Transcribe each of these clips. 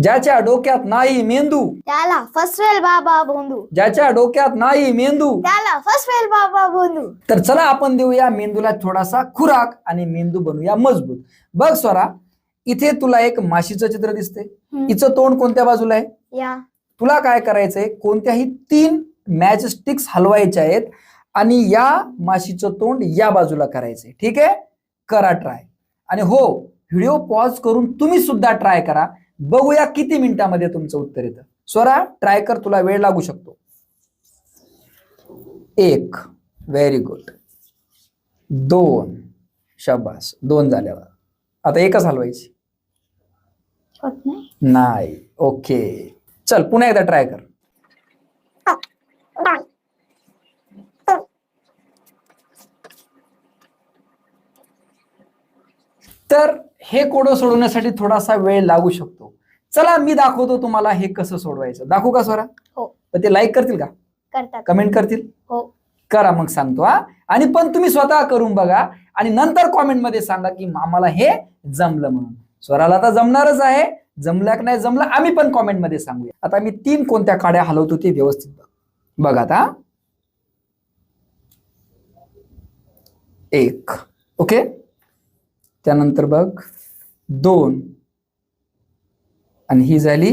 ज्याच्या डोक्यात नाही मेंदू त्याला फसवेल बाबा भोंदू. ज्याच्या डोक्यात नाही मेंदू त्याला फसवेल बाबा भोंदू. तर चला आपण देऊया मेंदूला थोडासा खुराक आणि मेंदू बनवूया मजबूत. बघ स्वरा, इथे तुला एक माशीचं चित्र दिसते. हिचं तोंड कोणत्या बाजूला आहे? या. तुला काय करायचंय, कोणत्याही 3 मॅच स्टिक्स हलवायच्या आहेत आणि या माशीचं तोंड या बाजूला करायचंय. ठीक आहे, करा ट्राय. आणि हो, व्हिडिओ पॉज करून तुम्ही सुद्धा ट्राय करा. बघूया किती मिनिटांमध्ये तुमचं उत्तर येतं. स्वरा ट्राय कर, तुला वेळ लागू शकतो. 1, व्हेरी गुड. 2, शाबास, 2 झाल्यावर आता एकच हलवायची होत नाही. नाही. ओके, चल पुन्हा एकदा ट्राय कर. तर हे कोडं सोडवण्यासाठी थोडासा वेळ लागू शकतो. चला मी दाखवतो तुम्हाला हे कसं सोडवायचं. दाखवू का स्वरा? हो. पण ते लाईक करतील का? करतात. कमेंट करतील? हो. करा मग सांगतो हा. आणि पण तुम्ही स्वतः करून बघा आणि नंतर कॉमेंट मध्ये सांगा की आम्हाला हे जमलं म्हणून. स्वराला आता जमणारच आहे. जमलं की नाही जमलं आम्ही पण कॉमेंट मध्ये सांगूया. आता मी 3 कोणत्या काड्या हलवतो ते व्यवस्थित बघ आता. 1, ओके. त्यानंतर बघ 2 आणि ही झाली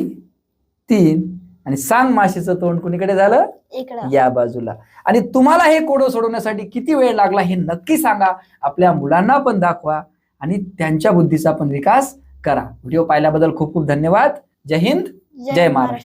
3 आणि सांग माशीचं तोंड कुणीकडे झालं? इकडं. या बाजूला. आणि तुम्हाला हे कोडं सोडवण्यासाठी किती वेळ लागला हे नक्की सांगा. आपल्या मुलांना पण दाखवा आणि त्यांच्या बुद्धीचा पण विकास करा. व्हिडिओ पाहिल्याबद्दल खूप खूप धन्यवाद. जय हिंद, जय महाराष्ट्र.